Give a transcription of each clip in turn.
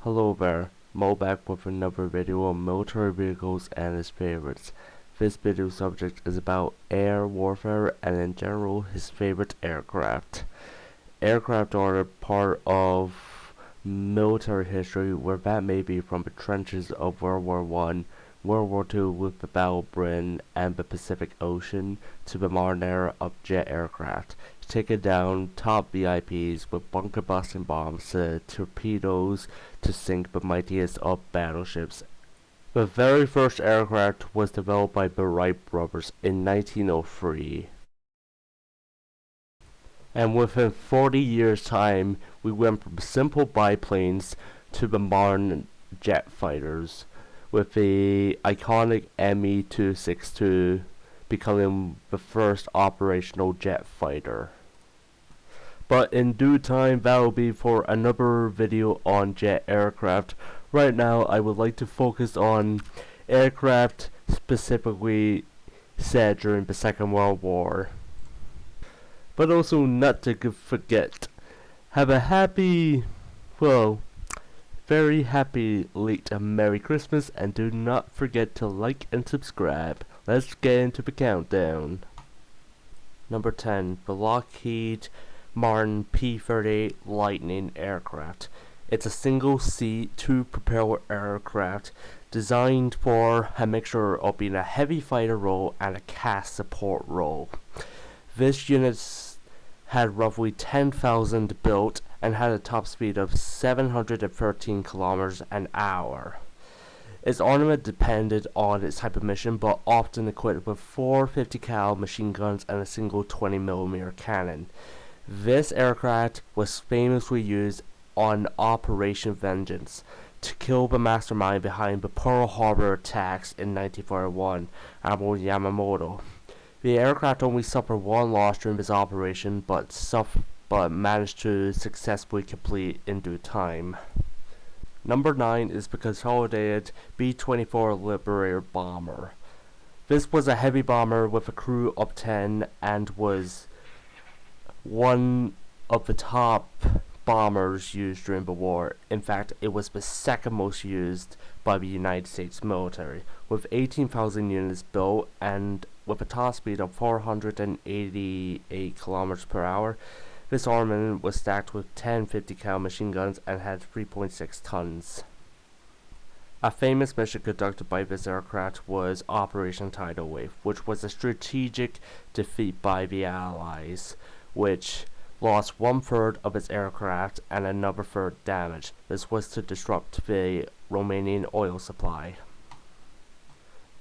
Hello there, Mo back with another video on military vehicles and its favorites. This video subject is about air warfare and in general his favorite aircraft. Aircraft are a part of military history, where that may be from the trenches of World War I, World War II with the Battle of Britain and the Pacific Ocean, to the modern era of jet aircraft, taking down top VIPs with bunker busting bombs to torpedoes to sink the mightiest of battleships. The very first aircraft was developed by the Wright brothers in 1903. And within 40 years' time, we went from simple biplanes to the modern jet fighters, with the iconic Me-262 becoming the first operational jet fighter. But in due time, that will be for another video on jet aircraft. Right now, I would like to focus on aircraft specifically set during the Second World War. But also not to forget, have a happy, very happy late Merry Christmas, and do not forget to like and subscribe. Let's get into the countdown. Number 10, the Lockheed Martin P-38 Lightning aircraft. It's a single-seat, two-propeller aircraft designed for a mixture of being a heavy fighter role and a cast support role. This unit had roughly 10,000 built and had a top speed of 713 kilometers an hour. Its armament depended on its type of mission, but often equipped with 4 50 cal machine guns and a single 20mm cannon. This aircraft was famously used on Operation Vengeance to kill the mastermind behind the Pearl Harbor attacks in 1941, Admiral Yamamoto. The aircraft only suffered one loss during this operation, but managed to successfully complete in due time. Number 9 is the consolidated B-24 Liberator bomber. This was a heavy bomber with a crew of 10 and was one of the top bombers used during the war. In fact, it was the second most used by the United States military, with 18,000 units built and with a top speed of 488 kilometers per hour. This armament was stacked with 10 50 cal machine guns and had 3.6 tons. A famous mission conducted by this aircraft was Operation Tidal Wave, which was a strategic defeat by the Allies, which lost 1/3 of its aircraft and another third damaged. This was to disrupt the Romanian oil supply.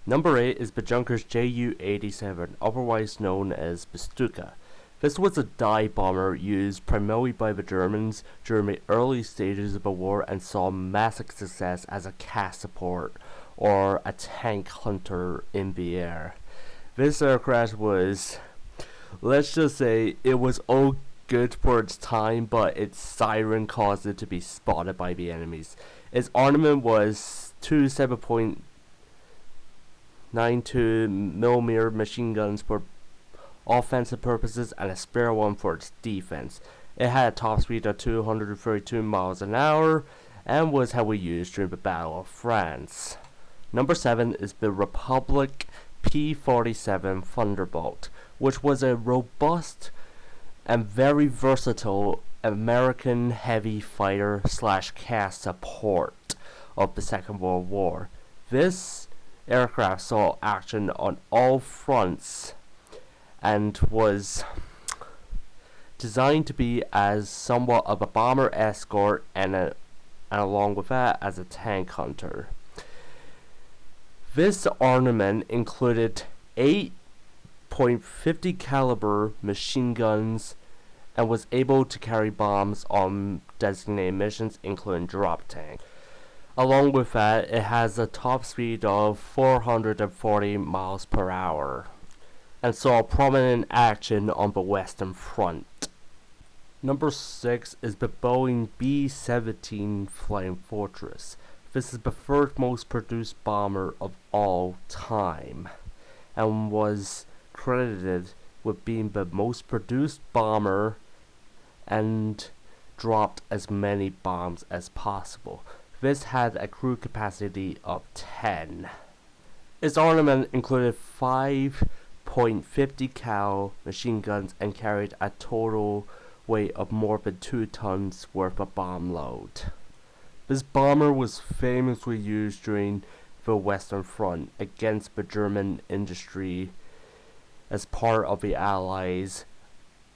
Number 8 is the Junkers Ju-87, otherwise known as the Stuka. This was a dive bomber used primarily by the Germans during the early stages of the war and saw massive success as a cast support or a tank hunter in the air. This aircraft was, let's just say, it was all good for its time, but its siren caused it to be spotted by the enemies. Its armament was 2 7.92mm machine guns for offensive purposes and a spare one for its defense. It had a top speed of 232 miles an hour and was heavily used during the Battle of France. Number 7 is the Republic P-47 Thunderbolt, which was a robust and very versatile American heavy fighter / cast support of the Second World War. This aircraft saw action on all fronts and was designed to be as somewhat of a bomber escort and along with that as a tank hunter. This armament included 8.50 caliber machine guns and was able to carry bombs on designated missions, including drop tank. Along with that, it has a top speed of 440 miles per hour and saw prominent action on the Western Front. Number 6 is the Boeing B-17 Flying Fortress. This is the third most produced bomber of all time and was credited with being the most produced bomber and dropped as many bombs as possible. This had a crew capacity of 10. Its armament included 5.50 cal machine guns and carried a total weight of more than 2 tons worth of bomb load. This bomber was famously used during the Western Front against the German industry as part of the Allies'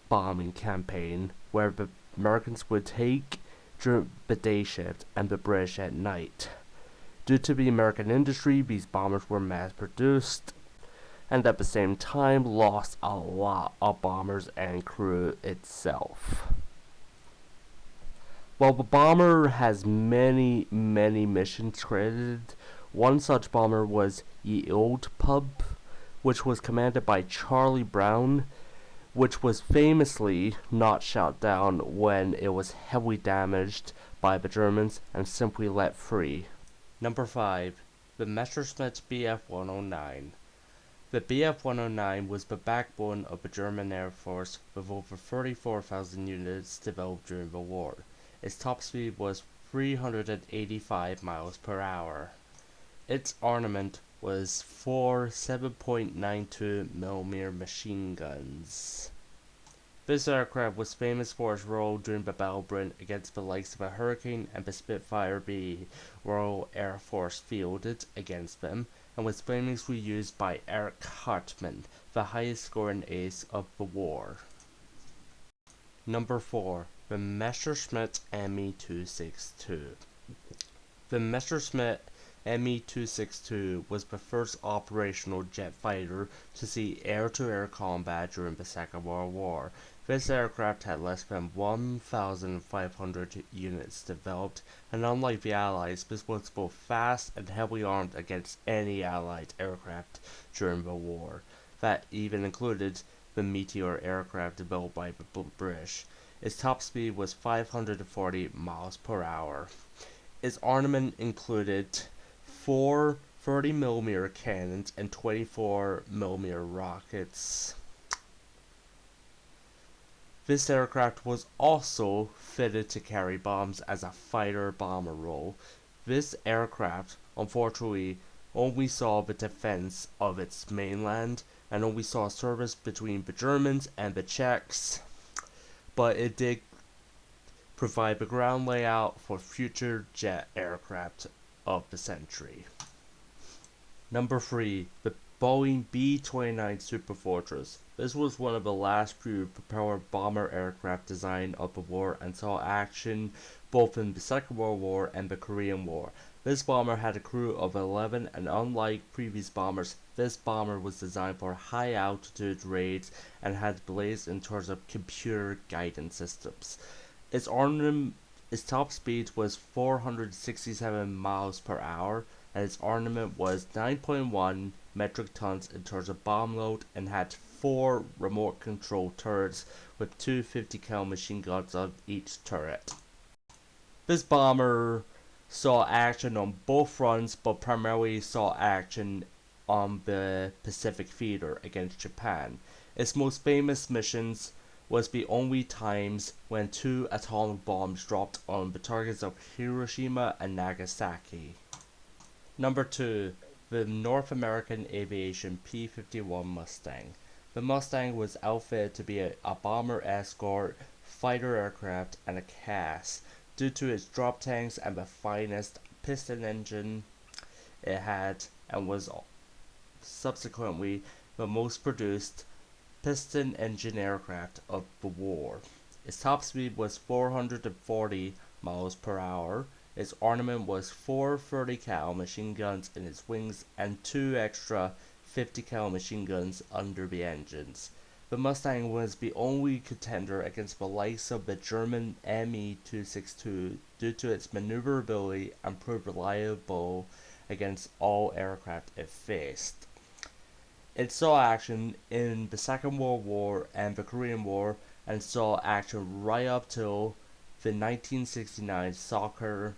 bombing campaign, where the Americans would take during the day shift and the British at night. Due to the American industry, these bombers were mass produced and at the same time lost a lot of bombers and crew itself. While the bomber has many missions credited, one such bomber was Ye Old Pub, which was commanded by Charlie Brown, which was famously not shot down when it was heavily damaged by the Germans and simply let free. Number 5. The Messerschmitt BF 109. The BF 109 was the backbone of the German Air Force with over 34,000 units developed during the war. Its top speed was 385 miles per hour. Its armament was 4 7.92mm machine guns. This aircraft was famous for its role during the Battle of Britain against the likes of a Hurricane and the Spitfire the Royal Air Force fielded against them, and was famously used by Erich Hartmann, the highest scoring ace of the war. Number 4. The Messerschmitt Me 262. The Messerschmitt Me 262 was the first operational jet fighter to see air-to-air combat during the Second World War. This aircraft had less than 1,500 units developed, and unlike the Allies, this was both fast and heavily armed against any Allied aircraft during the war. That even included the Meteor aircraft developed by the British. Its top speed was 540 miles per hour. Its armament included 4 30mm cannons and 24mm rockets. This aircraft was also fitted to carry bombs as a fighter-bomber role. This aircraft, unfortunately, only saw the defense of its mainland and only saw service between the Germans and the Czechs, but it did provide the ground layout for future jet aircraft of the century. Number 3. The Boeing B-29 Superfortress. This was one of the last few propeller bomber aircraft designed of the war and saw action both in the Second World War and the Korean War. This bomber had a crew of 11, and unlike previous bombers, this bomber was designed for high altitude raids and had blazed in terms of computer guidance systems. Its top speed was 467 miles per hour, and its armament was 9.1 metric tons in terms of bomb load and had 4 remote control turrets with 2 50 cal machine guns on each turret. This bomber saw action on both fronts, but primarily saw action on the Pacific theater against Japan. Its most famous missions was the only times when 2 atomic bombs dropped on the targets of Hiroshima and Nagasaki. Number 2. The North American Aviation P-51 Mustang. The Mustang was outfitted to be a bomber escort, fighter aircraft, and a CAS. Due to its drop tanks and the finest piston engine it had, and was subsequently the most produced piston engine aircraft of the war. Its top speed was 440 miles per hour. Its armament was 4 30 cal machine guns in its wings and 2 extra 50 cal machine guns under the engines. The Mustang was the only contender against the likes of the German Me-262 due to its maneuverability and proved reliable against all aircraft it faced. It saw action in the Second World War and the Korean War, and saw action right up till the 1969 soccer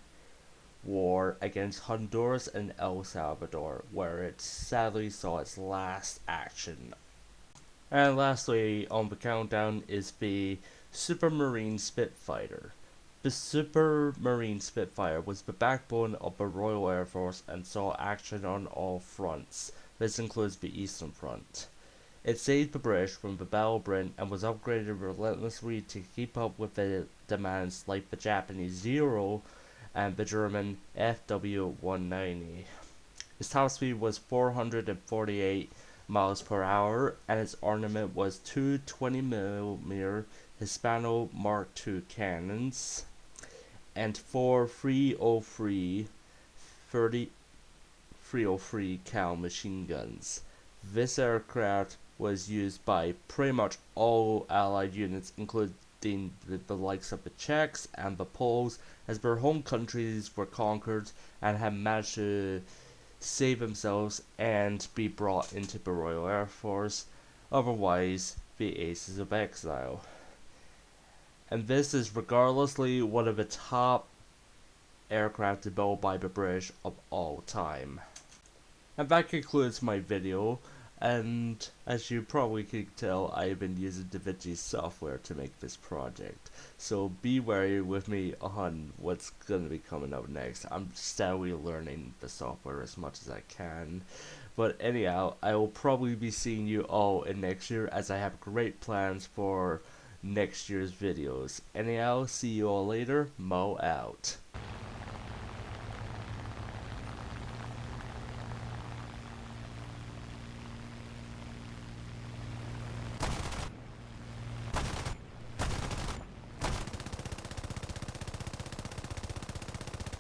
war against Honduras and El Salvador, where it sadly saw its last action. And lastly on the countdown is the Supermarine Spitfire. The Supermarine Spitfire was the backbone of the Royal Air Force and saw action on all fronts. This includes the Eastern Front. It saved the British from the Battle of Britain and was upgraded relentlessly to keep up with the demands like the Japanese Zero and the German FW-190. Its top speed was 448 miles per hour, and its armament was two 20mm Hispano Mark II cannons and four 303 cal machine guns. This aircraft was used by pretty much all Allied units, including the likes of the Czechs and the Poles, as their home countries were conquered and had managed to save themselves and be brought into the Royal Air Force, otherwise the Aces of Exile. And this is regardlessly one of the top aircraft built by the British of all time. And that concludes my video, and as you probably can tell, I've been using DaVinci software to make this project, so be wary with me on what's going to be coming up next. I'm steadily learning the software as much as I can, but anyhow, I will probably be seeing you all in next year, as I have great plans for next year's videos. Anyhow, see you all later. Mo out.